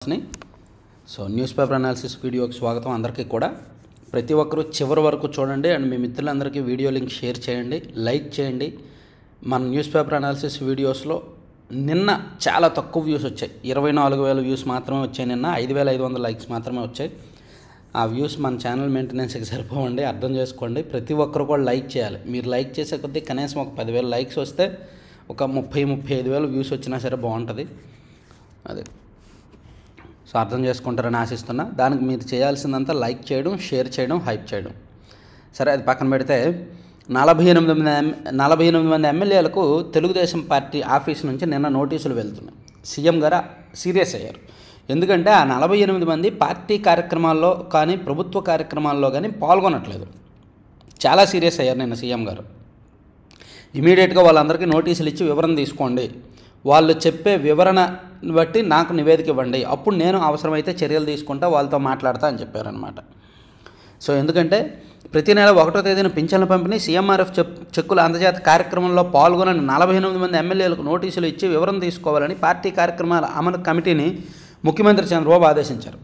So news paper analysis వీడియోకి స్వాగతం. అందరికీ కూడా ప్రతి ఒక్కరూ చివరి వరకు చూడండి అండ్ మీ మిత్రులందరికీ వీడియో లింక్ షేర్ చేయండి, లైక్ చేయండి. మన న్యూస్ పేపర్ అనాలిసిస్ వీడియోస్లో నిన్న చాలా తక్కువ వ్యూస్ వచ్చాయి. 24,000 వ్యూస్ మాత్రమే వచ్చాయి. నిన్న 5,500 లైక్స్ మాత్రమే వచ్చాయి. ఆ వ్యూస్ మన ఛానల్ మెయింటెనెన్స్కి సరిపోవండి, అర్థం చేసుకోండి. ప్రతి ఒక్కరు కూడా లైక్ చేయాలి. మీరు లైక్ చేసే కొద్దీ కనీసం ఒక 10,000 లైక్స్ వస్తే ఒక 30-35,000 వ్యూస్ వచ్చినా సరే బాగుంటుంది. అదే సో అర్థం చేసుకుంటారని ఆశిస్తున్నా. దానికి మీరు చేయాల్సిందంతా లైక్ చేయడం, షేర్ చేయడం, హైప్ చేయడం. సరే, అది పక్కన పెడితే 48 మంది ఎమ్మెల్యేలకు తెలుగుదేశం పార్టీ ఆఫీస్ నుంచి నిన్న నోటీసులు వెళ్తున్నాయి. సీఎం గారు సీరియస్ అయ్యారు. ఎందుకంటే ఆ 48 మంది పార్టీ కార్యక్రమాల్లో కానీ ప్రభుత్వ కార్యక్రమాల్లో కానీ పాల్గొనట్లేదు. చాలా సీరియస్ అయ్యారు నిన్న సీఎం గారు. ఇమీడియట్గా వాళ్ళందరికీ నోటీసులు ఇచ్చి వివరణ తీసుకోండి, వాళ్ళు చెప్పే వివరణ బట్టి నాకు నివేదిక ఇవ్వండి, అప్పుడు నేను అవసరమైతే చర్యలు తీసుకుంటా, వాళ్ళతో మాట్లాడతా అని చెప్పారనమాట. సో ఎందుకంటే ప్రతి నెల 1వ తేదీన పింఛన్ల పంపిణీ, సీఎంఆర్ఎఫ్ చెక్కుల అందజేత కార్యక్రమంలో పాల్గొనని 48 మంది ఎమ్మెల్యేలకు నోటీసులు ఇచ్చి వివరణ తీసుకోవాలని పార్టీ కార్యక్రమాల అమలు కమిటీని ముఖ్యమంత్రి చంద్రబాబు ఆదేశించారు.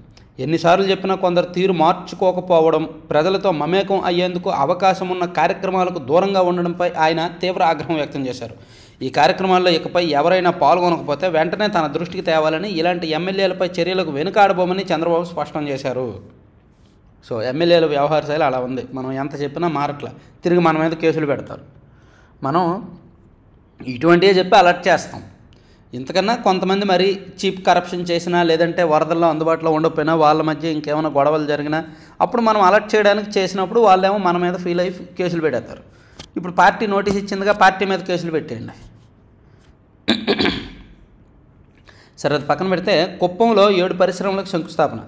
ఎన్నిసార్లు చెప్పినా కొందరు తీరు మార్చుకోకపోవడం, ప్రజలతో మమేకం అయ్యేందుకు అవకాశం ఉన్న కార్యక్రమాలకు దూరంగా ఉండడంపై ఆయన తీవ్ర ఆగ్రహం వ్యక్తం చేశారు. ఈ కార్యక్రమాల్లో ఇకపై ఎవరైనా పాల్గొనకపోతే వెంటనే తన దృష్టికి తేవాలని, ఇలాంటి ఎమ్మెల్యేలపై చర్యలకు వెనుకాడబోమని చంద్రబాబు స్పష్టం చేశారు. సో ఎమ్మెల్యేల వ్యవహార శైలి అలా ఉంది. మనం ఎంత చెప్పినా మారట్లా, తిరిగి మన మీద కేసులు పెడతారు. మనం ఇటువంటివే చెప్పి అలర్ట్ చేస్తాం. ఇంతకన్నా కొంతమంది మరీ చీప్ కరప్షన్ చేసినా, లేదంటే వరదల్లో అందుబాటులో ఉండకపోయినా, వాళ్ళ మధ్య ఇంకేమైనా గొడవలు జరిగినా అప్పుడు మనం అలర్ట్ చేయడానికి చేసినప్పుడు వాళ్ళేమో మన మీద ఫీల్ అయ్యి కేసులు పెడతారు. ఇప్పుడు పార్టీ నోటీస్ ఇచ్చిందిగా, పార్టీ మీద కేసులు పెట్టేయండి. సరే, అది పక్కన పెడితే కుప్పంలో 7 పరిశ్రమలకు శంకుస్థాపన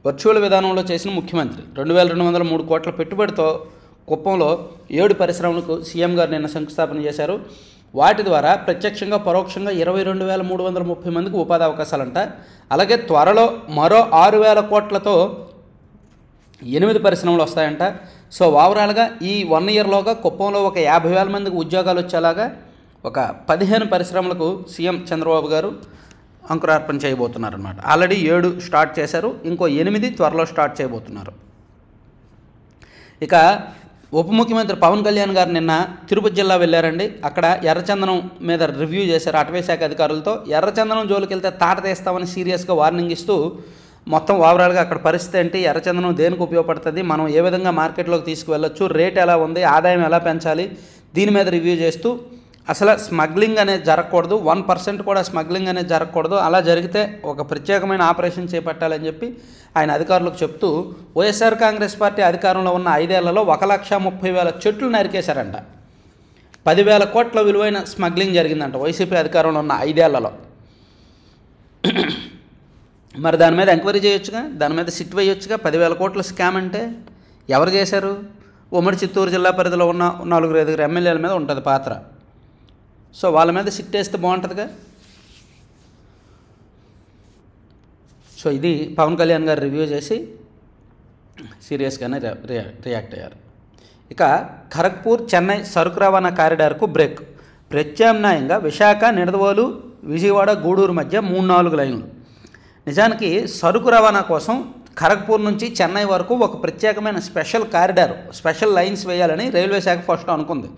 వర్చువల్ విధానంలో చేసిన ముఖ్యమంత్రి. 2,203 కోట్ల పెట్టుబడితో కుప్పంలో 7 పరిశ్రమలకు సీఎం గారు నిన్న శంకుస్థాపన చేశారు. వాటి ద్వారా ప్రత్యక్షంగా పరోక్షంగా 22,330 మందికి ఉపాధి అవకాశాలంట. అలాగే త్వరలో మరో 6,000 కోట్లతో 8 పరిశ్రమలు వస్తాయంట. సో ఓవరాల్గా ఈ 1 ఇయర్లోగా కుప్పంలో ఒక 50,000 మందికి ఉద్యోగాలు వచ్చేలాగా ఒక 15 పరిశ్రమలకు సీఎం చంద్రబాబు గారు అంకురార్పణ చేయబోతున్నారన్నమాట. ఆల్రెడీ 7 స్టార్ట్ చేశారు, ఇంకో 8 త్వరలో స్టార్ట్ చేయబోతున్నారు. ఇక ఉప ముఖ్యమంత్రి పవన్ కళ్యాణ్ గారు నిన్న తిరుపతి జిల్లా వెళ్ళారండి. అక్కడ ఎర్రచందనం మీద రివ్యూ చేశారు అటవీ శాఖ అధికారులతో. ఎర్రచందనం జోలికి వెళ్తే తాట తీస్తామని సీరియస్గా వార్నింగ్ ఇస్తూ మొత్తం ఓవరాల్గా అక్కడ పరిస్థితి ఏంటి, ఎర్రచందనం దేనికి ఉపయోగపడుతుంది, మనం ఏ విధంగా మార్కెట్లోకి తీసుకువెళ్ళొచ్చు, రేట్ ఎలా ఉంది, ఆదాయం ఎలా పెంచాలి, దీని మీద రివ్యూ చేస్తూ అసలు స్మగ్లింగ్ అనేది జరగకూడదు, 1% కూడా స్మగ్లింగ్ అనేది జరగకూడదు, అలా జరిగితే ఒక ప్రత్యేకమైన ఆపరేషన్ చేపట్టాలని చెప్పి ఆయన అధికారులకు చెప్తూ, వైఎస్ఆర్ కాంగ్రెస్ పార్టీ అధికారంలో ఉన్న 5 ఏళ్లలో 1,30,000 చెట్లు నరికేశారంట. 10,000 కోట్ల విలువైన స్మగ్లింగ్ జరిగిందంట వైసీపీ అధికారంలో ఉన్న 5 ఏళ్లలో. మరి దాని మీద ఎంక్వైరీ చేయొచ్చుగా, దాని మీద సిట్ వేయొచ్చుగా. 10,000 కోట్ల స్కామ్ అంటే ఎవరు చేశారు? ఉమ్మడి చిత్తూరు జిల్లా పరిధిలో ఉన్న 4-5 ఎమ్మెల్యేల మీద ఉంటుంది పాత్ర. సో వాళ్ళ మీద సిట్ వేస్తే బాగుంటుందిగా. సో ఇది పవన్ కళ్యాణ్ గారు రివ్యూ చేసి సీరియస్గానే రియాక్ట్ అయ్యారు. ఇక ఖరగ్పూర్ చెన్నై సరుకు రవాణా కారిడార్కు బ్రేక్. ప్రత్యామ్నాయంగా విశాఖ, నిడదవోలు, విజయవాడ, గూడూరు మధ్య 3-4 లైన్లు. నిజానికి సరుకు రవాణా కోసం ఖరగ్పూర్ నుంచి చెన్నై వరకు ఒక ప్రత్యేకమైన స్పెషల్ కారిడార్, స్పెషల్ లైన్స్ వేయాలని రైల్వే శాఖ ఫస్ట్ అనుకుంది.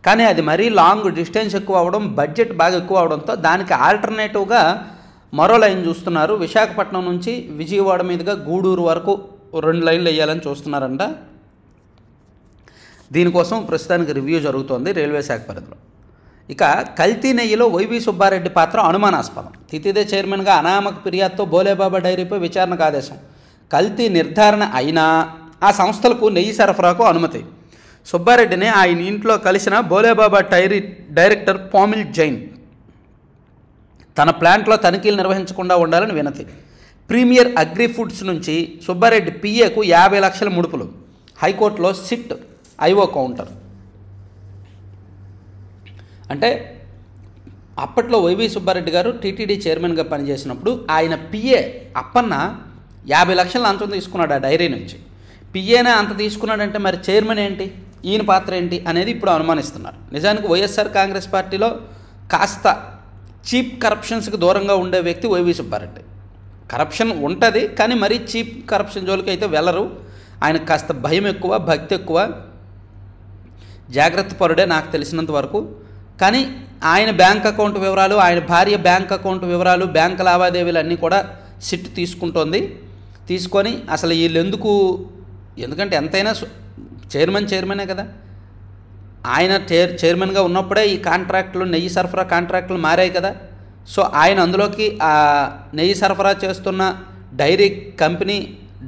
కానీ అది మరీ లాంగ్ డిస్టెన్స్ ఎక్కువ అవడం, బడ్జెట్ బాగా ఎక్కువ అవడంతో దానికి ఆల్టర్నేటివ్గా మరో లైన్ చూస్తున్నారు. విశాఖపట్నం నుంచి విజయవాడ మీదుగా గూడూరు వరకు 2 లైన్లు వేయాలని చూస్తున్నారంట. దీనికోసం ప్రస్తుతానికి రివ్యూ జరుగుతోంది రైల్వే శాఖ పరిధిలో. ఇక కల్తీ నెయ్యిలో వైవి సుబ్బారెడ్డి పాత్ర అనుమానాస్పదం. తితిదే చైర్మన్గా అనామక ఫిర్యాదుతో బోలేబాబా డైరీపై విచారణకు ఆదేశం. కల్తీ నిర్ధారణ అయినా ఆ సంస్థలకు నెయ్యి సరఫరాకు అనుమతి. సుబ్బారెడ్డిని ఆయన ఇంట్లో కలిసిన బోలేబాబా డైరీ డైరెక్టర్ పామిల్ జైన్ తన ప్లాంట్లో తనిఖీలు నిర్వహించకుండా ఉండాలని వినతి. ప్రీమియర్ అగ్రి ఫుడ్స్ నుంచి సుబ్బారెడ్డి పిఏకు 50 లక్షల ముడుపులు. హైకోర్టులో సిట్ ఐఓ కౌంటర్. అంటే అప్పట్లో వైవి సుబ్బారెడ్డి గారు టీటీడీ చైర్మన్గా పనిచేసినప్పుడు ఆయన పిఏ అప్పన్న 50 లక్షల లంచం తీసుకున్నాడు ఆ డైరీ నుంచి. పిఏనే అంత తీసుకున్నాడంటే మరి చైర్మన్ ఏంటి, ఈయన పాత్ర ఏంటి అనేది ఇప్పుడు అనుమానిస్తున్నారు. నిజానికి వైఎస్ఆర్ కాంగ్రెస్ పార్టీలో కాస్త చీప్ కరప్షన్స్కి దూరంగా ఉండే వ్యక్తి వైవి సుబ్బారెడ్డి. కరప్షన్ ఉంటుంది, కానీ మరీ చీప్ కరప్షన్ జోలికి అయితే వెళ్ళరు. ఆయనకు కాస్త భయం ఎక్కువ, భక్తి ఎక్కువ, జాగ్రత్త పరుడే నాకు తెలిసినంత వరకు. కానీ ఆయన బ్యాంక్ అకౌంట్ వివరాలు, ఆయన భార్య బ్యాంక్ అకౌంట్ వివరాలు, బ్యాంక్ లావాదేవీలు అన్నీ కూడా సిట్ తీసుకుంటోంది. తీసుకొని అసలు వీళ్ళు ఎందుకంటే ఎంతైనా చైర్మనే కదా, ఆయన చైర్మన్గా ఉన్నప్పుడే ఈ కాంట్రాక్టులు, నెయ్యి సరఫరా కాంట్రాక్టులు మారాయి కదా. సో ఆయన అందులోకి ఆ నెయ్యి సరఫరా చేస్తున్న డైరీ కంపెనీ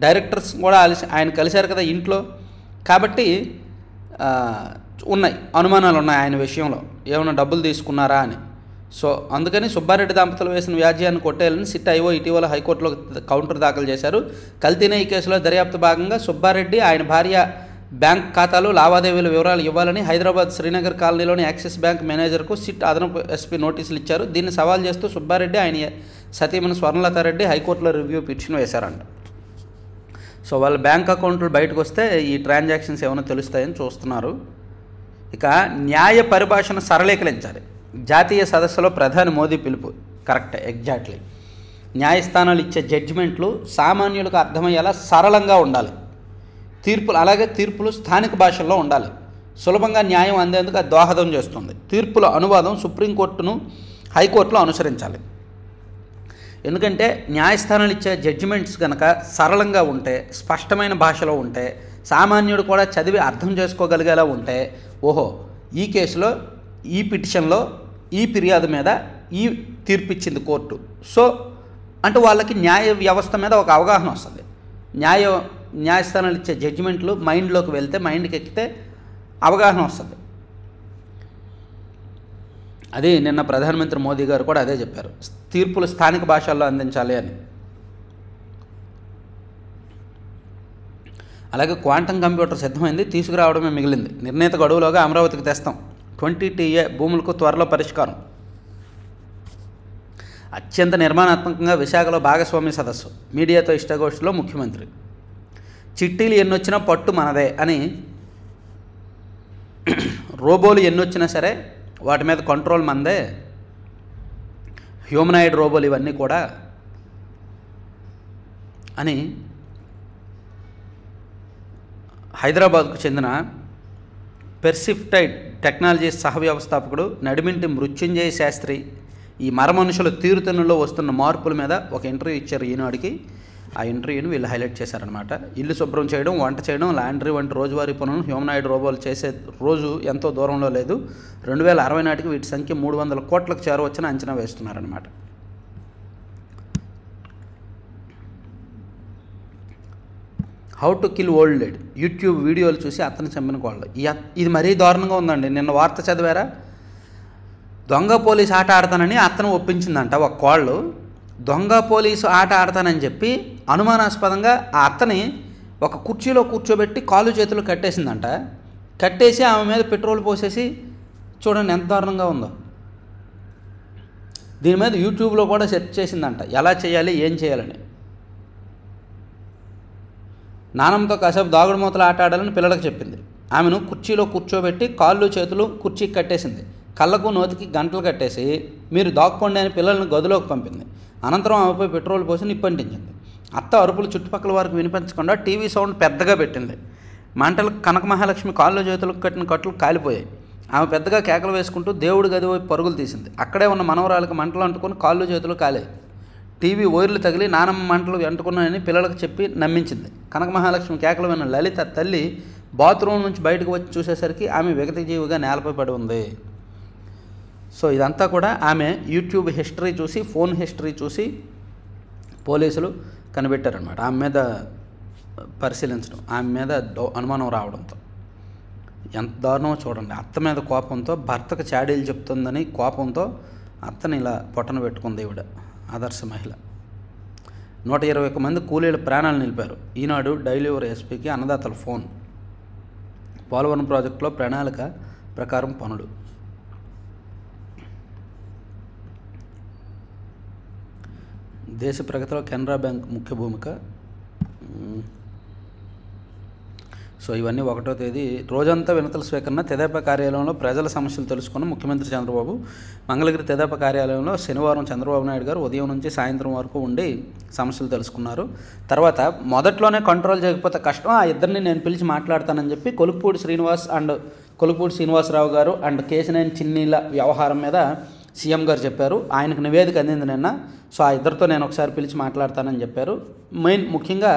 డైరెక్టర్స్ కూడా ఆయన కలిశారు కదా ఇంట్లో. కాబట్టి అనుమానాలు ఉన్నాయి ఆయన విషయంలో, ఏమైనా డబ్బులు తీసుకున్నారా అని. సో అందుకని సుబ్బారెడ్డి దంపతులు వేసిన వ్యాజ్యాన్ని కొట్టేయాలని సిట్ ఐఓ ఇటీవల హైకోర్టులో కౌంటర్ దాఖలు చేశారు. కల్తీ నెయ్యి కేసులో దర్యాప్తు భాగంగా సుబ్బారెడ్డి, ఆయన భార్య బ్యాంక్ ఖాతాలు, లావాదేవీల వివరాలు ఇవ్వాలని హైదరాబాద్ శ్రీనగర్ కాలనీలోని యాక్సిస్ బ్యాంక్ మేనేజర్కు సిట్ అదనపు ఎస్పీ నోటీసులు ఇచ్చారు. దీన్ని సవాల్ చేస్తూ సుబ్బారెడ్డి, ఆయన సతీమణి స్వర్ణలతారెడ్డి హైకోర్టులో రివ్యూ పిటిషన్ వేశారంట. సో వాళ్ళ బ్యాంక్ అకౌంట్లు బయటకు వస్తే ఈ ట్రాన్సాక్షన్స్ ఏమైనా తెలుస్తాయని చూస్తున్నారు. ఇక న్యాయ పరిభాషను సరళీకరించాలి. జాతీయ సదస్సులో ప్రధాని మోదీ పిలుపు కరెక్టే, ఎగ్జాక్ట్లీ. న్యాయస్థానాలు ఇచ్చే జడ్జిమెంట్లు సామాన్యులకు అర్థమయ్యేలా సరళంగా ఉండాలి. తీర్పులు స్థానిక భాషల్లో ఉండాలి. సులభంగా న్యాయం అందేందుకు అది దోహదం చేస్తుంది. తీర్పుల అనువాదం సుప్రీంకోర్టును, హైకోర్టులో అనుసరించాలి. ఎందుకంటే న్యాయస్థానాలు ఇచ్చే జడ్జిమెంట్స్ కనుక సరళంగా ఉంటే, స్పష్టమైన భాషలో ఉంటే, సామాన్యుడు కూడా చదివి అర్థం చేసుకోగలిగేలా ఉంటే, ఓహో ఈ కేసులో, ఈ పిటిషన్లో, ఈ ఫిర్యాదు మీద ఈ తీర్పు ఇచ్చింది కోర్టు, సో అంటే వాళ్ళకి న్యాయ వ్యవస్థ మీద ఒక అవగాహన వస్తుంది. న్యాయస్థానాలు ఇచ్చే జడ్జిమెంట్లు మైండ్లోకి వెళ్తే, మైండ్కి ఎక్కితే అవగాహన వస్తుంది. అది నిన్న ప్రధానమంత్రి మోదీ గారు కూడా అదే చెప్పారు, తీర్పులు స్థానిక భాషల్లో అందించాలి అని. అలాగే క్వాంటం కంప్యూటర్ సిద్ధమైంది, తీసుకురావడమే మిగిలింది. నిర్ణీత గడువులోగా అమరావతికి తెస్తాం. 20TA భూములకు త్వరలో పరిష్కారం. అత్యంత నిర్మాణాత్మకంగా విశాఖలో భాగస్వామ్య సదస్సు, మీడియాతో ఇష్టాగోష్ఠిలో ముఖ్యమంత్రి. చిట్టీలు ఎన్నొచ్చినా పట్టు మనదే అని, రోబోలు ఎన్నొచ్చినా సరే వాటి మీద కంట్రోల్ మనదే, హ్యూమనాయిడ్ రోబోలు ఇవన్నీ కూడా అని హైదరాబాద్కు చెందిన పెర్సిఫ్టైడ్ టెక్నాలజీస్ సహ వ్యవస్థాపకుడు నడిమింటి మృత్యుంజయ శాస్త్రి ఈ మరమనుషుల తీరుతెన్నులో వస్తున్న మార్పుల మీద ఒక ఇంటర్వ్యూ ఇచ్చారు ఈనాడుకి. ఆ ఇంటర్వ్యూని వీళ్ళు హైలైట్ చేశారనమాట. ఇల్లు శుభ్రం చేయడం, వంట చేయడం, లాండ్రీ వంటి రోజువారీ పనులను హ్యూమనాయిడ్ రోబోలు చేసే రోజు ఎంతో దూరంలో లేదు. 2060 నాటికి వీటి సంఖ్య 300 కోట్లకు చేరవచ్చని అంచనా వేస్తున్నారనమాట. How to kill old lady, YouTube వీడియోలు చూసి అతను చంపిన కోళ్ళు. ఇది మరీ దారుణంగా ఉందండి. నిన్న వార్త చదివారా? దొంగ పోలీసు ఆట ఆడతానని అతను ఒప్పించిందంట ఒక కోళ్ళు. దొంగ పోలీసు ఆట ఆడతానని చెప్పి అనుమానాస్పదంగా ఆ అత్తని ఒక కుర్చీలో కూర్చోబెట్టి కాళ్ళు చేతులు కట్టేసిందంట. కట్టేసి ఆమె మీద పెట్రోల్ పోసేసి, చూడండి ఎంత దారుణంగా ఉందో. దీని మీద యూట్యూబ్లో కూడా సెర్చ్ చేసిందంట, ఎలా చేయాలి, ఏం చేయాలని. నానమ్మతో కాసేపు దాగుడు మూతలు ఆట ఆడాలని పిల్లలకు చెప్పింది. ఆమెను కుర్చీలో కూర్చోబెట్టి కాళ్ళు చేతులు కుర్చీకి కట్టేసింది. కళ్ళకు నోతికి గంటలు కట్టేసి మీరు దాక్కోండి అని పిల్లల్ని గదిలోకి పంపింది. అనంతరం ఆమెపై పెట్రోల్ పోసి నిప్పంటించింది. అత్త అరుపులు చుట్టుపక్కల వారికి వినిపించకుండా టీవీ సౌండ్ పెద్దగా పెట్టింది. మంటలకు కనక మహాలక్ష్మి కాళ్ళు చేతులకు కట్టిన కట్లు కాలిపోయాయి. ఆమె పెద్దగా కేకలు వేసుకుంటూ దేవుడి గది వైపు పరుగులు తీసింది. అక్కడే ఉన్న మనవరాలకు మంటలు అంటుకొని కాళ్ళు చేతులు కాలాయి. టీవీ వైర్లు తగిలి నానమ్మ మంటలు అంటుకున్నాయని పిల్లలకు చెప్పి నమ్మించింది. కనక మహాలక్ష్మి కేకలు విన్న లలిత తల్లి బాత్రూమ్ నుంచి బయటకు వచ్చి చూసేసరికి ఆమె విగతజీవిగా నేలపై పడి ఉంది. సో ఇదంతా కూడా ఆమె యూట్యూబ్ హిస్టరీ చూసి, ఫోన్ హిస్టరీ చూసి పోలీసులు కనిపెట్టారనమాట. ఆమె మీద పరిశీలించడం, ఆమె మీద అనుమానం రావడంతో ఎంత దారుణమో చూడండి. అత్త మీద కోపంతో, భర్తకు చాడీలు చెప్తుందని కోపంతో అత్తని ఇలా పొట్టన పెట్టుకుంది ఈవిడ. ఆదర్శ మహిళ. 121 మంది కూలీల ప్రాణాలు నిలిపారు. ఈనాడు డైలీవర్ ఎస్పీకి అన్నదాతల ఫోన్. పోలవరం ప్రాజెక్టులో ప్రణాళిక ప్రకారం పనులు. దేశ ప్రగతిలో కెనరా బ్యాంక్ ముఖ్య భూమిక. సో ఇవన్నీ 1వ తేదీ రోజంతా వినతుల స్వీకరణ. తెదేపా కార్యాలయంలో ప్రజల సమస్యలు తెలుసుకున్న ముఖ్యమంత్రి చంద్రబాబు. మంగళగిరి తెదేపా కార్యాలయంలో శనివారం చంద్రబాబు నాయుడు గారు ఉదయం నుంచి సాయంత్రం వరకు ఉండి సమస్యలు తెలుసుకున్నారు. తర్వాత మొదట్లోనే కంట్రోల్ చేయకపోతే కష్టం, ఆ ఇద్దరిని నేను పిలిచి మాట్లాడతానని చెప్పి కొలుపూడి శ్రీనివాసరావు గారు అండ్ కేశినేని చిన్నీల వ్యవహారం మీద సీఎం గారు చెప్పారు. ఆయనకు నివేదిక అందింది నిన్న. సో ఆ ఇద్దరితో నేను ఒకసారి పిలిచి మాట్లాడతానని చెప్పారు. ముఖ్యంగా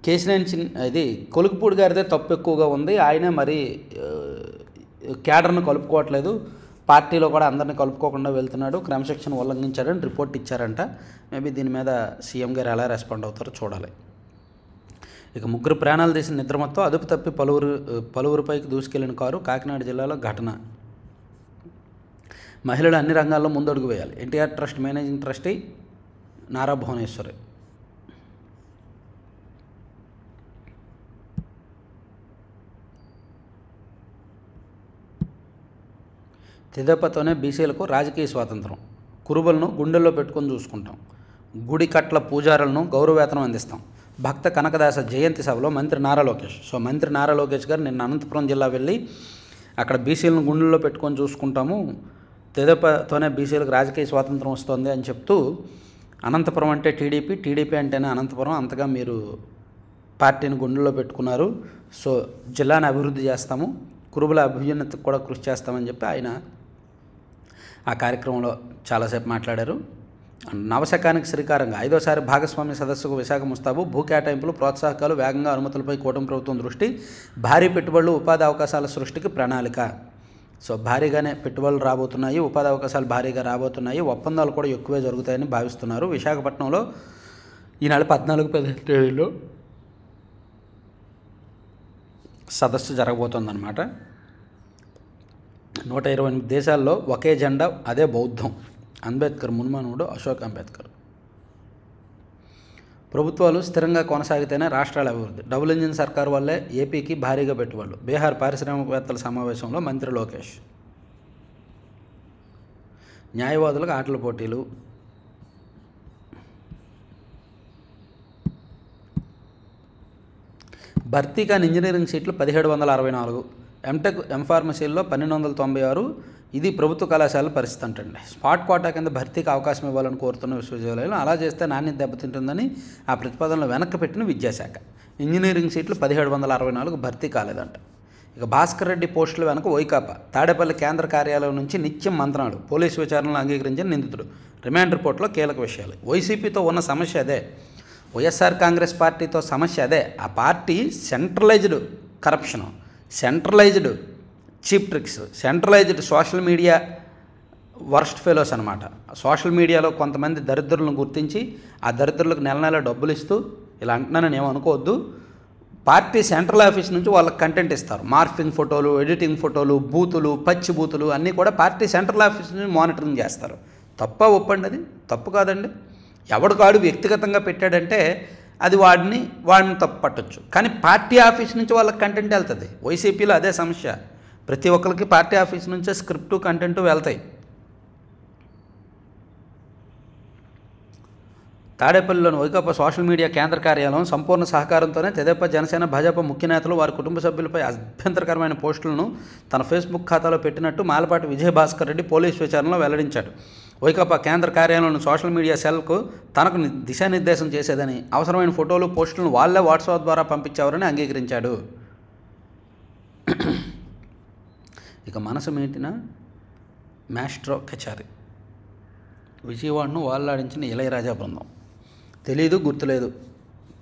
కేశినేని కొలుకుపూడి గారిదే తప్పు ఎక్కువగా ఉంది. ఆయనే మరి క్యాడర్ను కలుపుకోవట్లేదు, పార్టీలో కూడా అందరిని కలుపుకోకుండా వెళ్తున్నాడు, క్రమశిక్షణ ఉల్లంఘించాడని రిపోర్ట్ ఇచ్చారంట. మేబీ దీని మీద సీఎం గారు ఎలా రెస్పాండ్ అవుతారో చూడాలి. ఇక 3 ప్రాణాలు తీసిన నిద్రమత్తో అదుపు తప్పి పలువురిపైకి దూసుకెళ్లిన కారు. కాకినాడ జిల్లాలో ఘటన. మహిళలు అన్ని రంగాల్లో ముందడుగు వేయాలి. NTR trust managing trustee Nara Bhuvaneshwari. తెదేపాతోనే బీసీలకు రాజకీయ స్వాతంత్రం. కురుబలను గుండెల్లో పెట్టుకొని చూసుకుంటాం. గుడి కట్ల పూజారులను గౌరవవేతనం అందిస్తాం. భక్త కనకదాస జయంతి సభలో మంత్రి నారా లోకేష్. సో మంత్రి నారా లోకేష్ గారు నిన్న అనంతపురం జిల్లా వెళ్ళి అక్కడ బీసీలను గుండెల్లో పెట్టుకొని చూసుకుంటాము, తెదేపాతోనే బీసీలకు రాజకీయ స్వాతంత్రం వస్తుంది అని చెప్తూ, అనంతపురం అంటే టీడీపీ అంటేనే అనంతపురం, అంతగా మీరు పార్టీని గుండెల్లో పెట్టుకున్నారు. సో జిల్లాను అభివృద్ధి చేస్తాము, కురుబల అభ్యున్నతికి కూడా కృషి చేస్తామని చెప్పి ఆయన ఆ కార్యక్రమంలో చాలాసేపు మాట్లాడారు. నవశకానికి శ్రీకారంగా 5వసారి భాగస్వామ్య సదస్సుకు విశాఖ ముస్తాబు. భూ కేటాయింపులు, ప్రోత్సాహకాలు, వేగంగా అనుమతులపై కూటమి ప్రభుత్వం దృష్టి. భారీ పెట్టుబడులు, ఉపాధి అవకాశాల సృష్టికి ప్రణాళిక. సో భారీగానే పెట్టుబడులు రాబోతున్నాయి, ఉపాధి అవకాశాలు భారీగా రాబోతున్నాయి, ఒప్పందాలు కూడా ఎక్కువే జరుగుతాయని భావిస్తున్నారు. విశాఖపట్నంలో ఈ నెల 14-15 తేదీలో సదస్సు జరగబోతోందన్నమాట. 128 దేశాల్లో ఒకే జెండా, అదే బౌద్ధం. అంబేద్కర్ మున్మనుడు అశోక్ అంబేద్కర్. ప్రభుత్వాలు స్థిరంగా కొనసాగితేనే రాష్ట్రాల అభివృద్ధి. డబుల్ ఇంజిన్ సర్కారు వల్లే ఏపీకి భారీగా పెట్టుబడులు. బీహార్ పారిశ్రామికవేత్తల సమావేశంలో మంత్రి లోకేష్. న్యాయవాదులకు ఆటల పోటీలు. భర్తీ కాని ఇంజనీరింగ్ సీట్లు 1764. ఎంటెక్, ఎంఫార్మసీల్లో 1296. ఇది ప్రభుత్వ కళాశాలల పరిస్థితి అంటండి. స్పాట్ కోటా కింద భర్తీకి అవకాశం ఇవ్వాలని కోరుతున్న విశ్వవిద్యాలయాలు. అలా చేస్తే నాణ్యత దెబ్బతింటుందని ఆ ప్రతిపాదనలు వెనక్కి పెట్టిన విద్యాశాఖ. ఇంజనీరింగ్ సీట్లు 1764 భర్తీ కాలేదంట. ఇక భాస్కర్ రెడ్డి పోస్టుల వెనక వైకాపా. తాడేపల్లి కేంద్ర కార్యాలయం నుంచి నిత్యం మంత్రాలు. పోలీసు విచారణలు అంగీకరించిన నిందితుడు. రిమాండ్ రిపోర్ట్లో కీలక విషయాలు. వైసీపీతో ఉన్న సమస్య అదే, వైఎస్ఆర్ కాంగ్రెస్ పార్టీతో సమస్య అదే. ఆ party centralized corruption, centralized cheap tricks, centralized social media worst fellows అనమాట. సోషల్ మీడియాలో కొంతమంది దరిద్రులను గుర్తించి ఆ దరిద్రులకు నెల నెల డబ్బులు ఇస్తూ, ఇలా అంటున్నానని ఏమనుకోవద్దు, పార్టీ సెంట్రల్ ఆఫీస్ నుంచి వాళ్ళకి కంటెంట్ ఇస్తారు. మార్ఫింగ్ ఫోటోలు, ఎడిటింగ్ ఫోటోలు, బూతులు, పచ్చి బూతులు అన్నీ కూడా పార్టీ సెంట్రల్ ఆఫీస్ నుంచి మానిటరింగ్ చేస్తారు. తప్ప ఒప్పండి, అది తప్పు కాదండి. ఎవడికాడు వ్యక్తిగతంగా పెట్టాడంటే అది వాడిని తప్పు పట్టొచ్చు, కానీ పార్టీ ఆఫీస్ నుంచి వాళ్ళకి కంటెంట్ వెళ్తుంది. వైసీపీలో అదే సమస్య. ప్రతి ఒక్కరికి పార్టీ ఆఫీస్ నుంచే స్క్రిప్టు, కంటెంట్ వెళ్తాయి. తాడేపల్లిలోని వైకాపా సోషల్ మీడియా కేంద్ర కార్యాలయం సంపూర్ణ సహకారంతోనే తెదేపా, జనసేన, భాజపా ముఖ్య నేతలు వారి కుటుంబ సభ్యులపై అభ్యంతరకరమైన పోస్టులను తన ఫేస్బుక్ ఖాతాలో పెట్టినట్టు మాలపాటి విజయభాస్కర్ రెడ్డి పోలీసు విచారణలో వెల్లడించాడు. వైకాపా కేంద్ర కార్యాలయంలోని సోషల్ మీడియా సెల్కు తనకు దిశానిర్దేశం చేసేదని, అవసరమైన ఫోటోలు, పోస్టులను వాళ్లే వాట్సాప్ ద్వారా పంపించేవారని అంగీకరించాడు. ఇక మనసు మీటిన మాస్ట్రో కచారి. విజయవాడను వాళ్లాడించిన ఇళయరాజా బృందం. తెలీదు, గుర్తులేదు.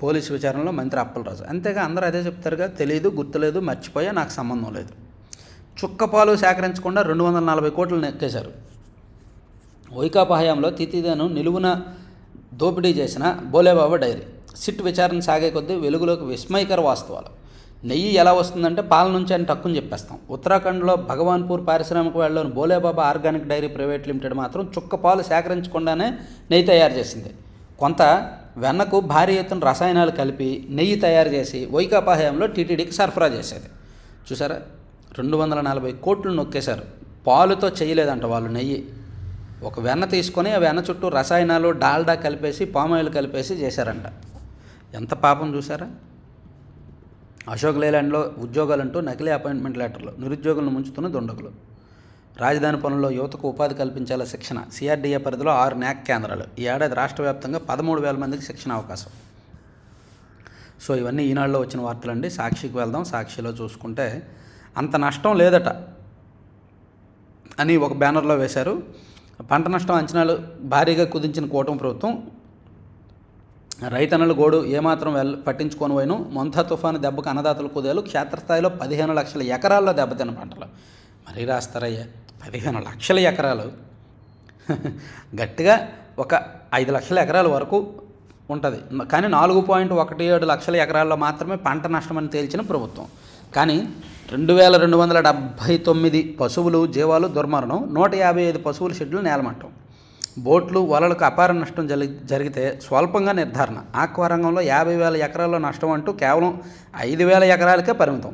పోలీసు విచారణలో మంత్రి అప్పలరాజు. అంతేగా అందరూ అదే చెప్తారుగా, తెలీదు, గుర్తులేదు, మర్చిపోయా, నాకు సంబంధం లేదు. చుక్కపాలు సేకరించకుండా 240 కోట్లు నెక్కేశారు. వైకాపా హయాంలో తితిదేను నిలువున దోపిడీ చేసిన బోలేబాబా డైరీ. సిట్ విచారణ సాగే కొద్దీ వెలుగులోకి విస్మయకర వాస్తవాలు. నెయ్యి ఎలా వస్తుందంటే పాల నుంచి అని టక్కుని చెప్పేస్తాం. ఉత్తరాఖండ్లో భగవాన్పూర్ పారిశ్రామిక వేళలోని Bhole Baba organic dairy private limited మాత్రం చుక్క పాలు సేకరించకుండానే నెయ్యి తయారు చేసింది. కొంత వెన్నకు భారీ ఎత్తున రసాయనాలు కలిపి నెయ్యి తయారు చేసి వైకాపా హయాంలో టీటీడీకి సరఫరా చేసేది. చూసారా, 240 కోట్లు నొక్కేశారు. పాలుతో చేయలేదంట వాళ్ళు నెయ్యి. ఒక వెన్న తీసుకొని ఆ వెన్న చుట్టూ రసాయనాలు, డాల్డా కలిపేసి, పామాయిల్ కలిపేసి చేశారంట. ఎంత పాపం చూసారా. అశోక్ లేలాండ్లో ఉద్యోగాలంటూ నకిలీ అపాయింట్మెంట్ లెటర్లు, నిరుద్యోగులను ముంచుతున్న దుండగులు. రాజధాని పనుల్లో యువతకు ఉపాధి కల్పించేలా శిక్షణ. సిఆర్డీఏ పరిధిలో 6 న్యాక్ కేంద్రాలు. ఈ ఏడాది రాష్ట్ర వ్యాప్తంగా 13,000 మందికి శిక్షణ అవకాశం. సో ఇవన్నీ ఈనాడులో వచ్చిన వార్తలండి. సాక్షికి వెళ్దాం. సాక్షిలో చూసుకుంటే అంత నష్టం లేదట అని ఒక బ్యానర్లో వేశారు. పంట నష్టం అంచనాలు భారీగా కుదించిన కూటమి ప్రభుత్వం. రైతన్నల గోడు ఏమాత్రం పట్టించుకొని పోయిను. మొంతా తుఫాను దెబ్బకు అన్నదాతలు కుదేలు. క్షేత్రస్థాయిలో 15 లక్షల ఎకరాల్లో దెబ్బతిన్న పంటలు. మరీ రాస్తారయ్యా, 15 లక్షల ఎకరాలు గట్టిగా ఒక 5 లక్షల ఎకరాల వరకు ఉంటుంది. కానీ 4.17 లక్షల ఎకరాల్లో మాత్రమే పంట నష్టమని తేల్చిన ప్రభుత్వం. కానీ 2,279 పశువులు జీవాలు దుర్మరణం, 155 పశువుల షెడ్యూల్ నేలమట్టం. బోట్లు వలలకు అపార నష్టం జరిగితే స్వల్పంగా నిర్ధారణ. ఆక్వా రంగంలో 50,000 ఎకరాల్లో నష్టం అంటూ కేవలం 5,000 ఎకరాలకే పరిమితం.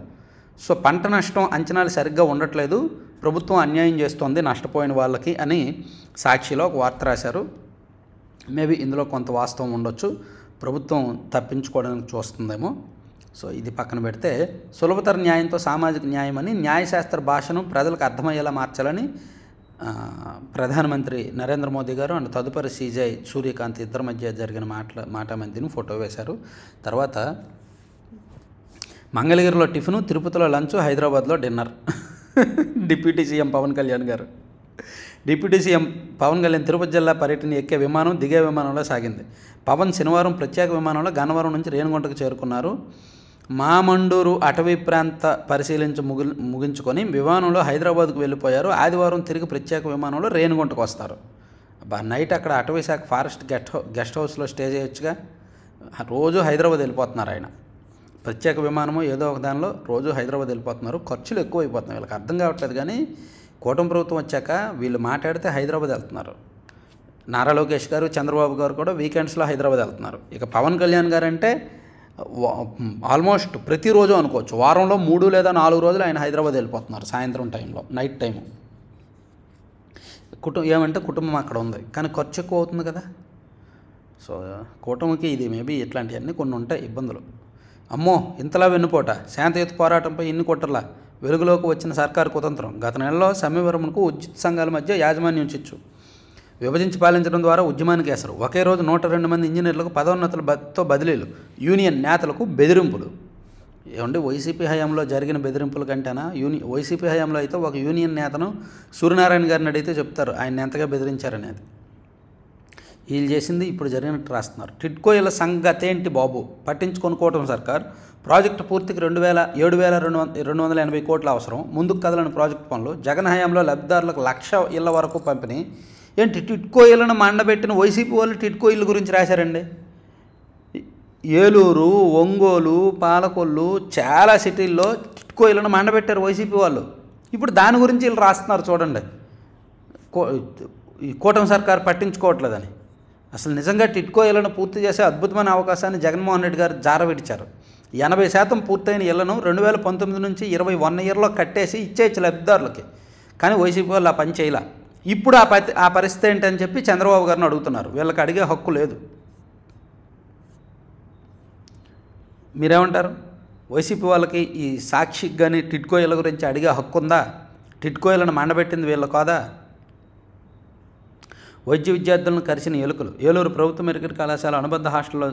సో పంట నష్టం అంచనాలు సరిగ్గా ఉండట్లేదు, ప్రభుత్వం అన్యాయం చేస్తోంది నష్టపోయిన వాళ్ళకి అని సాక్షిలో ఒక వార్త రాశారు. మేబీ ఇందులో కొంత వాస్తవం ఉండొచ్చు. ప్రభుత్వం తప్పించుకోవడానికి చూస్తుందేమో. సో ఇది పక్కన పెడితే సులభతర న్యాయంతో సామాజిక న్యాయం అని న్యాయశాస్త్ర భాషను ప్రజలకు అర్థమయ్యేలా మార్చాలని ప్రధానమంత్రి నరేంద్ర మోదీ గారు అండ్ తదుపరి సీజై సూర్యకాంత్ ఇద్దరి మధ్య జరిగిన మాటామంతిని ఫోటో వేశారు. తర్వాత మంగళగిరిలో టిఫిను, తిరుపతిలో లంచ్, హైదరాబాద్లో dinner. Deputy CM Pawan Kalyan గారు. డిప్యూటీ సీఎం పవన్ కళ్యాణ్ తిరుపతి జిల్లా పర్యటన ఎక్కే విమానం దిగే విమానంలో సాగింది. పవన్ శనివారం ప్రత్యేక విమానంలో గన్నవరం నుంచి రేణిగుంటకు చేరుకున్నారు. మామండూరు అటవీ ప్రాంత ముగించుకొని విమానంలో హైదరాబాద్కు వెళ్ళిపోయారు. ఆదివారం తిరిగి ప్రత్యేక విమానంలో రేణిగుంటకు వస్తారు. నైట్ అక్కడ అటవీ శాఖ ఫారెస్ట్ గెస్ట్ హౌస్లో స్టే చేయొచ్చుగా. రోజు హైదరాబాద్ వెళ్ళిపోతున్నారు ఆయన. ప్రత్యేక విమానము ఏదో ఒక దానిలో రోజు హైదరాబాద్ వెళ్ళిపోతున్నారు. ఖర్చులు ఎక్కువ అయిపోతున్నాయి. వీళ్ళకి అర్థం కావట్లేదు. కానీ కూటమి ప్రభుత్వం వచ్చాక వీళ్ళు మాట్లాడితే హైదరాబాద్ వెళ్తున్నారు. నారా లోకేష్ గారు, చంద్రబాబు గారు కూడా వీకెండ్స్లో హైదరాబాద్ వెళ్తున్నారు. ఇక పవన్ కళ్యాణ్ గారు అంటే ఆల్మోస్ట్ ప్రతిరోజు అనుకోవచ్చు. వారంలో 3 లేదా 4 రోజులు ఆయన హైదరాబాద్ వెళ్ళిపోతున్నారు సాయంత్రం టైంలో, నైట్ టైము. ఏమంటే కుటుంబం అక్కడ ఉంది, కానీ ఖర్చు ఎక్కువ అవుతుంది కదా. సో కూటమికి ఇది మేబీ ఇట్లాంటివన్నీ కొన్ని ఉంటాయి ఇబ్బందులు. అమ్మో ఇంతలా వెన్నుపోట, శాంతియుత పోరాటంపై ఇన్ని కుట్రలా, వెలుగులోకి వచ్చిన సర్కారు కుతంత్రం. గత నెలలో సమ్మె విరమణకు ఉచిత సంఘాల మధ్య యాజమాన్యం చిచ్చు. విభజించి పాలించడం ద్వారా ఉద్యమానికి ఎసరు. ఒకే రోజు 102 మంది ఇంజనీర్లకు పదోన్నతులతో బదిలీలు. యూనియన్ నేతలకు బెదిరింపులు. ఏమంటే వైసీపీ హయాంలో జరిగిన బెదిరింపుల కంటేనా వైసీపీ హయాంలో అయితే ఒక యూనియన్ నేతను సూర్యనారాయణ గారిని అడిగితే చెప్తారు ఆయన ఎంతగా బెదిరించారనేది. వీళ్ళు చేసింది ఇప్పుడు జరిగినట్టు రాస్తున్నారు. టిడ్కోయిల సంగతేంటి బాబు, పట్టించుకొని కూటమి సర్కార్. ప్రాజెక్టు పూర్తికి 7,280 కోట్ల అవసరం. ముందుకు కదలని ప్రాజెక్టు పనులు. జగన్ హయాంలో లబ్ధిదారులకు 1,00,000 ఇళ్ల వరకు పంపిణీ. ఏంటి టిడ్కో ఇళ్లను మండబెట్టిన వైసీపీ వాళ్ళు టిడ్కో ఇల్లు గురించి రాశారండి. ఏలూరు, ఒంగోలు, పాలకొల్లు చాలా సిటీల్లో టిడ్కో ఇళ్లను మండబెట్టారు వైసీపీ వాళ్ళు. ఇప్పుడు దాని గురించి వీళ్ళు రాస్తున్నారు చూడండి. ఈ కూటమి సర్కారు పట్టించుకోవట్లేదని. అసలు నిజంగా టిడ్కో ఇళ్లను పూర్తి చేసే అద్భుతమైన అవకాశాన్ని జగన్మోహన్ రెడ్డి గారు జారవిడిచారు. 80% పూర్తయిన ఇళ్లను 2019 నుంచి 21 ఇయర్లో కట్టేసి ఇచ్చేయచ్చు లబ్ధిదారులకి. కానీ వైసీపీ వాళ్ళు ఆ పని చేయలే. ఇప్పుడు ఆ పరిస్థితి ఏంటని చెప్పి చంద్రబాబు గారిని అడుగుతున్నారు. వీళ్ళకి అడిగే హక్కు లేదు. మీరేమంటారు? వైసీపీ వాళ్ళకి ఈ సాక్షికి కానీ టిడ్కో ఇళ్ల గురించి అడిగే హక్కు ఉందా? టిడ్కో ఇళ్లను మండబెట్టింది వీళ్ళు కాదా? వైద్య విద్యార్థులను కరిచిన ఎలుకలు. ఏలూరు ప్రభుత్వ మెడికల్ కళాశాల అనుబంధ హాస్టల్లో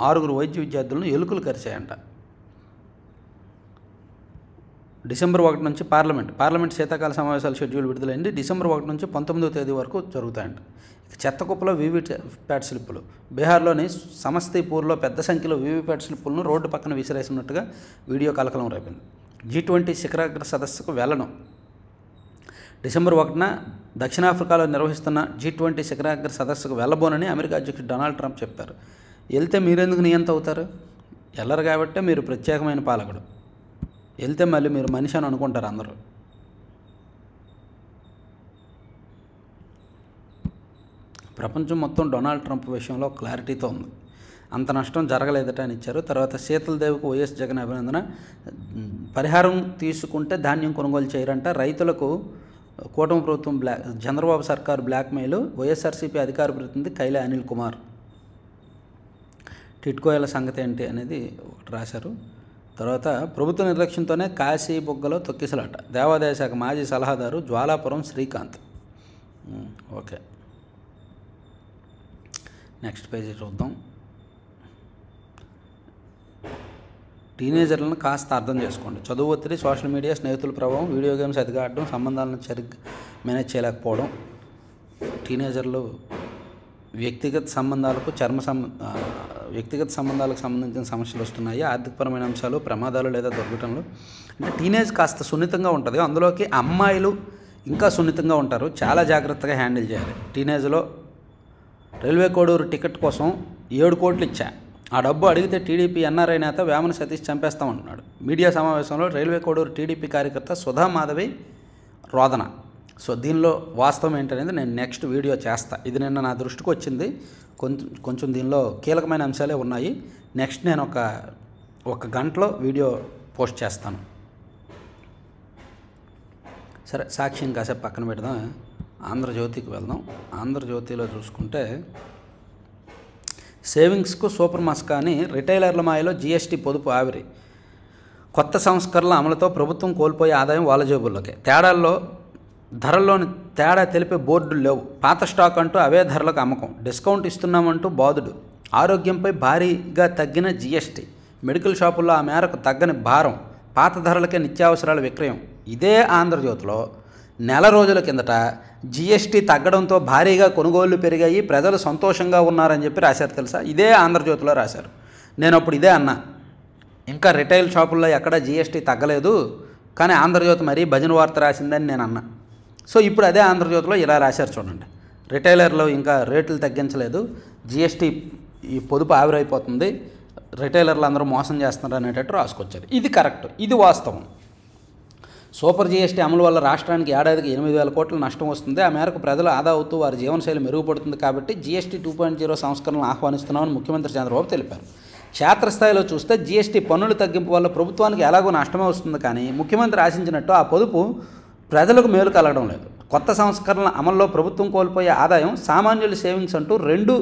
6 వైద్య విద్యార్థులను ఎలుకలు కరిచాయంట. డిసెంబర్ 1 నుంచి పార్లమెంట్ శీతాకాల సమావేశాల షెడ్యూల్ విడుదలైంది. డిసెంబర్ 1 నుంచి 19వ తేదీ వరకు జరుగుతాయంట. చెత్త కుప్పలో వీవీప్యాట్ స్లిప్పులు. బీహార్లోని సమస్తీపూర్లో పెద్ద సంఖ్యలో వీవీప్యాట్ స్లిప్పులను రోడ్డు పక్కన విసిరేసినట్టుగా వీడియో కలకలం రేపింది. G20 శిఖరాగ్ర సదస్సుకు వెళ్ళను. డిసెంబర్ 1న దక్షిణాఫ్రికాలో నిర్వహిస్తున్న G20 శిఖరాగ్ర సదస్సుకు వెళ్ళబోనని అమెరికా అధ్యక్షుడు డొనాల్డ్ ట్రంప్ చెప్పారు. వెళ్తే మీరెందుకు నియంత అవుతారు? వెళ్ళరు కాబట్టే మీరు ప్రత్యేకమైన పాలకుడు. వెళ్తే మళ్ళీ మీరు మనిషి అని అనుకుంటారు అందరూ. ప్రపంచం మొత్తం డొనాల్డ్ ట్రంప్ విషయంలో క్లారిటీతో ఉంది. అంత నష్టం జరగలేదట అని ఇచ్చారు. తర్వాత శీతలదేవికి వైఎస్ జగన్ అభినందన. పరిహారం తీసుకుంటే ధాన్యం కొనుగోలు చేయరంట. రైతులకు కూటమి ప్రభుత్వం చంద్రబాబు సర్కారు బ్లాక్మెయిల్. వైఎస్ఆర్సీపీ అధికార ప్రతినిధి కైలా అనిల్ కుమార్. టిడ్కోయిల సంగతి ఏంటి అనేది ఒకటి రాశారు. తర్వాత ప్రభుత్వ నిర్లక్ష్యంతోనే కాశీ బుగ్గలో తొక్కిసలాట. దేవాదాయ శాఖ మాజీ సలహాదారు Jwalapuram Srikanth. Okay, next page చూద్దాం. టీనేజర్లను కాస్త అర్థం చేసుకోండి. చదువు ఒత్తిడి, సోషల్ మీడియా, స్నేహితుల ప్రభావం, వీడియో గేమ్స్ ఎదగాడడం, సంబంధాలను సరిగ్గా మేనేజ్ చేయలేకపోవడం, టీనేజర్లు వ్యక్తిగత సంబంధాలకు వ్యక్తిగత సంబంధాలకు సంబంధించిన సమస్యలు వస్తున్నాయి. ఆర్థికపరమైన అంశాలు, ప్రమాదాలు లేదా దుర్ఘటనలు. అంటే టీనేజ్ కాస్త సున్నితంగా ఉంటుంది. అందులోకి అమ్మాయిలు ఇంకా సున్నితంగా ఉంటారు. చాలా జాగ్రత్తగా హ్యాండిల్ చేయాలి. టీనేజ్లో రైల్వే కోడూరు టికెట్ కోసం 7 కోట్లు ఇచ్చా, ఆ డబ్బు అడిగితే టీడీపీ ఎన్ఆర్ఐ నేత వేమన సతీష్ చంపేస్తామంటున్నాడు. మీడియా సమావేశంలో రైల్వే కోడూరు టీడీపీ కార్యకర్త సుధా మాధవి రోదన. సో దీనిలో వాస్తవం ఏంటనేది నేను నెక్స్ట్ వీడియో చేస్తా. ఇది నిన్న నా దృష్టికి వచ్చింది. కొంచెం దీనిలో కీలకమైన అంశాలే ఉన్నాయి. నెక్స్ట్ నేను ఒక గంటలో వీడియో పోస్ట్ చేస్తాను. సరే, సాక్షిని కాసేపు పక్కన పెడదాం. ఆంధ్రజ్యోతికి వెళ్దాం. ఆంధ్రజ్యోతిలో చూసుకుంటే సేవింగ్స్కు సూపర్ మస్కా అని రిటైలర్ల మాయలో జీఎస్టీ పొదుపు ఆవిరి. కొత్త సంస్కరణల అమలుతో ప్రభుత్వం కోల్పోయే ఆదాయం వాళ్ళ జేబుల్లోకే. ధరల్లోని తేడా తెలిపే బోర్డులు లేవు. పాత స్టాక్ అంటూ అవే ధరలకు అమ్మకం. డిస్కౌంట్ ఇస్తున్నామంటూ బాధుడు. ఆరోగ్యంపై భారీగా తగ్గిన జీఎస్టీ. మెడికల్ షాపుల్లో ఆ మేరకు తగ్గని భారం. పాత ధరలకే నిత్యావసరాల విక్రయం. ఇదే ఆంధ్రజ్యోతిలో నెల రోజుల కిందట జీఎస్టీ తగ్గడంతో భారీగా కొనుగోళ్లు పెరిగాయి, ప్రజలు సంతోషంగా ఉన్నారని చెప్పి రాశారు. తెలుసా? ఇదే ఆంధ్రజ్యోతిలో రాశారు. నేను అప్పుడు ఇదే అన్నా, ఇంకా రిటైల్ షాపుల్లో ఎక్కడా జీఎస్టీ తగ్గలేదు, కానీ ఆంధ్రజ్యోతి మరీ భజన వార్త రాసిందని నేను అన్నా. సో ఇప్పుడు అదే ఆంధ్రజ్యోతిలో ఇలా రాశారు చూడండి. రిటైలర్లు ఇంకా రేట్లు తగ్గించలేదు, జీఎస్టీ ఈ పొదుపు ఆవిరైపోతుంది, రిటైలర్లు అందరూ మోసం చేస్తున్నారు అనేటట్టు రాసుకొచ్చారు. ఇది కరెక్ట్, ఇది వాస్తవం. సూపర్ జీఎస్టీ అమలు వల్ల రాష్ట్రానికి ఏడాదికి 8,000 కోట్ల నష్టం వస్తుంది. ఆ మేరకు ప్రజలు ఆదా అవుతూ వారి జీవనశైలి మెరుగుపడుతుంది. కాబట్టి జీఎస్టీ 2.0 సంస్కరణలు ఆహ్వానిస్తున్నామని ముఖ్యమంత్రి చంద్రబాబు తెలిపారు. క్షేత్రస్థాయిలో చూస్తే జీఎస్టీ పన్నుల తగ్గింపు వల్ల ప్రభుత్వానికి ఎలాగో నష్టమే వస్తుంది, కానీ ముఖ్యమంత్రి ఆశించినట్టు ఆ పొదుపు ప్రజలకు మేలు కలగడం లేదు. కొత్త సంస్కరణల అమల్లో ప్రభుత్వం కోల్పోయే ఆదాయం, సామాన్యుల సేవింగ్స్ అంటూ రెండు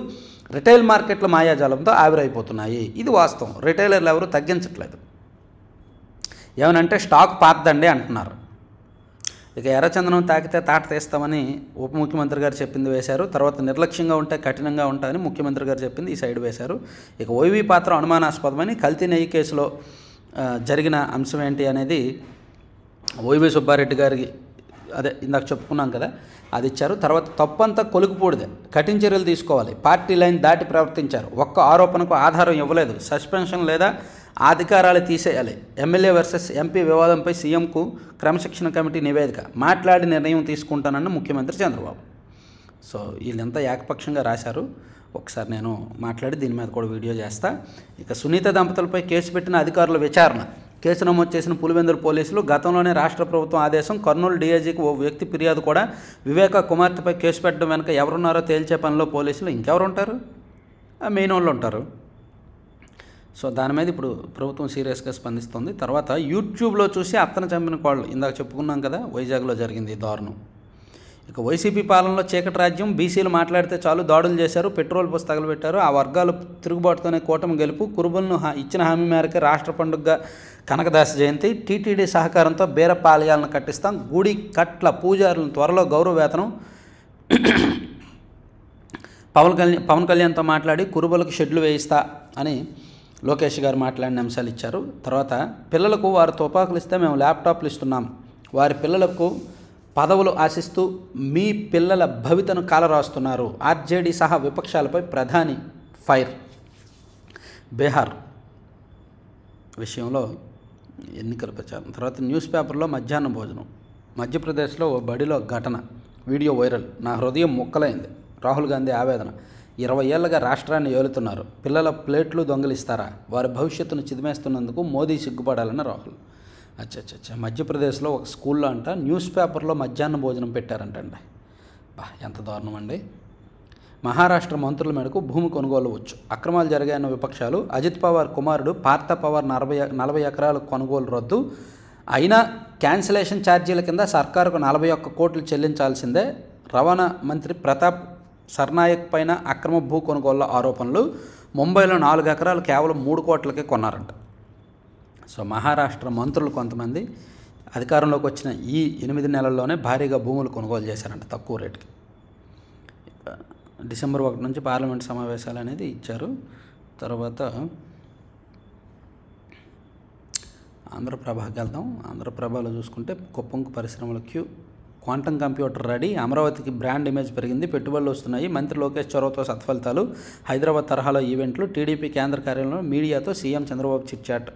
రిటైల్ మార్కెట్ల మాయాజాలంతో ఆవిరైపోతున్నాయి. ఇది వాస్తవం. రిటైలర్లు ఎవరు తగ్గించట్లేదు. ఏమనంటే స్టాక్ పాతదండి అంటున్నారు. ఇక ఎర్రచందనం తాకితే తాట తీస్తామని ఉప ముఖ్యమంత్రి గారు చెప్పింది వేశారు. తర్వాత నిర్లక్ష్యంగా ఉంటే కఠినంగా ఉంటాయని ముఖ్యమంత్రి గారు చెప్పింది ఈ సైడ్ వేశారు. ఇక వైవి పాత్ర అనుమానాస్పదమని కల్తీ నెయ్యి కేసులో జరిగిన అంశం ఏంటి అనేది వైవి సుబ్బారెడ్డి గారికి అదే ఇందాక చెప్పుకున్నాం కదా, అది ఇచ్చారు. తర్వాత తప్పంతా కొలుకుపూడిదే, కఠిన చర్యలు తీసుకోవాలి, పార్టీ లైన్ దాటి ప్రవర్తించారు, ఒక్క ఆరోపణకు ఆధారం ఇవ్వలేదు, సస్పెన్షన్ లేదా అధికారాలు తీసేయాలి, ఎమ్మెల్యే వర్సెస్ ఎంపీ వివాదంపై సీఎంకు క్రమశిక్షణ కమిటీ నివేదిక, మాట్లాడి నిర్ణయం తీసుకుంటానన్న ముఖ్యమంత్రి చంద్రబాబు. సో వీళ్ళంతా ఏకపక్షంగా రాశారు. ఒకసారి నేను మాట్లాడి దీని మీద కూడా వీడియో చేస్తా. ఇక సునీత దంపతులపై కేసు పెట్టిన అధికారుల విచారణ. కేసు నమోదు చేసిన పులివెందుల పోలీసులు. గతంలోనే రాష్ట్ర ప్రభుత్వం ఆదేశం. కర్నూలు డీఐజీకి ఓ వ్యక్తి ఫిర్యాదు కూడా. వివేక కుమార్తెపై కేసు పెట్టడం వెనుక ఎవరున్నారో తేల్చే పనిలో పోలీసులు. ఇంకెవరు ఉంటారు? మెయిన్ వాళ్ళు ఉంటారు. సో దాని మీద ఇప్పుడు ప్రభుత్వం సీరియస్గా స్పందిస్తుంది. తర్వాత యూట్యూబ్లో చూసి అత్తను చంపిన కోళ్ళు, ఇందాక చెప్పుకున్నాం కదా, వైజాగ్లో జరిగింది దారుణం. ఇక వైసీపీ పాలనలో చీకటి రాజ్యం. బీసీలు మాట్లాడితే చాలు దాడులు చేశారు, పెట్రోల్ పోసి తగలబెట్టారు. ఆ వర్గాలు తిరుగుబాటుతోనే కూటమి గెలుపు. కురుబలను ఇచ్చిన హామీ మేరకే రాష్ట్ర పండుగగా కనకదాస జయంతి. టీటీడీ సహకారంతో బీరప్ప ఆలయాలను కట్టిస్తాం. గుడి కట్ల పూజారులను త్వరలో గౌరవ వేతనం. పవన్ కళ్యాణ్తో మాట్లాడి కురుబలకు షెడ్లు వేయిస్తా అని లోకేష్ గారు మాట్లాడిన అంశాలు ఇచ్చారు. తర్వాత పిల్లలకు వారు తుపాకులు ఇస్తే మేము ల్యాప్టాప్లు ఇస్తున్నాం, వారి పిల్లలకు పదవులు ఆశిస్తూ మీ పిల్లల భవితను కాలరాస్తున్నారు. ఆర్జేడీ సహా విపక్షాలపై ప్రధాని ఫైర్. బీహార్ విషయంలో ఎన్నికల ప్రచారం. తర్వాత న్యూస్ పేపర్లో మధ్యాహ్న భోజనం. మధ్యప్రదేశ్లో ఓ బడిలో ఘటన, వీడియో వైరల్. నా హృదయం ముక్కలైంది. రాహుల్ గాంధీ ఆవేదన. 20 ఏళ్లుగా రాష్ట్రాన్ని ఏలుతున్నారు, పిల్లల ప్లేట్లు దొంగిలిస్తారా? వారి భవిష్యత్తును చిదిమేస్తున్నందుకు మోదీ సిగ్గుపడాలన్న రాహుల్. అచ్చచ్చచ్చ, మధ్యప్రదేశ్లో ఒక స్కూల్లో అంట న్యూస్ పేపర్లో మధ్యాహ్న భోజనం పెట్టారంటండి. ఎంత దారుణం అండి. మహారాష్ట్ర మంత్రుల మేరకు భూమి కొనుగోలు వచ్చు. అక్రమాలు జరిగాయన్న విపక్షాలు. అజిత్ పవార్ కుమారుడు పార్థ పవార్ 40 ఎకరాల కొనుగోలు రద్దు. అయినా క్యాన్సిలేషన్ ఛార్జీల కింద సర్కారుకు 41 కోట్లు చెల్లించాల్సిందే. రవాణా మంత్రి ప్రతాప్ సర్నాయక్ పైన అక్రమ భూ కొనుగోళ్ల ఆరోపణలు. ముంబైలో 4 ఎకరాలు కేవలం 3 కోట్లకే కొన్నారంట. సో మహారాష్ట్ర మంత్రులు కొంతమంది అధికారంలోకి వచ్చిన ఈ 8 నెలల్లోనే భారీగా భూములు కొనుగోలు చేశారంట తక్కువ రేటుకి. డిసెంబర్ 1 నుంచి పార్లమెంట్ సమావేశాలు అనేది ఇచ్చారు. తర్వాత ఆంధ్రప్రభకి వెళ్దాం. ఆంధ్రప్రభలో చూసుకుంటే కుప్పంకు పరిశ్రమల క్యూ, క్వాంటమ్ కంప్యూటర్ రెడీ, అమరావతికి బ్రాండ్ ఇమేజ్ పెరిగింది, పెట్టుబడులు వస్తున్నాయి, మంత్రి లోకేష్ చొరవతో సత్ఫలితాలు, హైదరాబాద్ తరహాలో ఈవెంట్లు, టీడీపీ కేంద్ర కార్యాలయంలో మీడియాతో సీఎం చంద్రబాబు చిట్ చాట్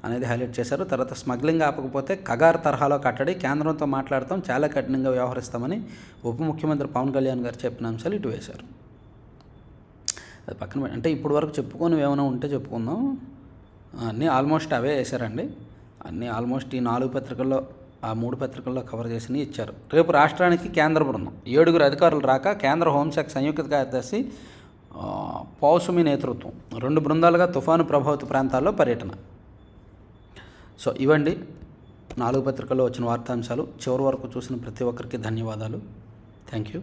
అనేది హైలైట్ చేశారు. తర్వాత స్మగ్లింగ్ ఆపకపోతే కగార్ తరహాలో కట్టడి, కేంద్రంతో మాట్లాడతాం, చాలా కఠినంగా వ్యవహరిస్తామని ఉప ముఖ్యమంత్రి పవన్ కళ్యాణ్ గారు చెప్పిన అంశాలు ఇటు వేశారు. అది పక్కన అంటే ఇప్పుడు వరకు చెప్పుకొని ఏమైనా ఉంటే చెప్పుకుందాం. అన్నీ ఆల్మోస్ట్ అవే వేశారండి. అన్నీ ఆల్మోస్ట్ ఈ 4 పత్రికల్లో, ఆ 3 పత్రికల్లో కవర్ చేసి ఇచ్చారు. రేపు రాష్ట్రానికి కేంద్ర బృందం 7 అధికారులు రాక, కేంద్ర హోంశాఖ సంయుక్త కార్యదర్శి పౌసుమి నేతృత్వం, 2 బృందాలుగా తుఫాను ప్రభావిత ప్రాంతాల్లో పర్యటన. సో ఇవండి 4 పత్రికల్లో వచ్చిన వార్తాంశాలు. చివరి వరకు చూసిన ప్రతి ఒక్కరికి ధన్యవాదాలు. Thank you.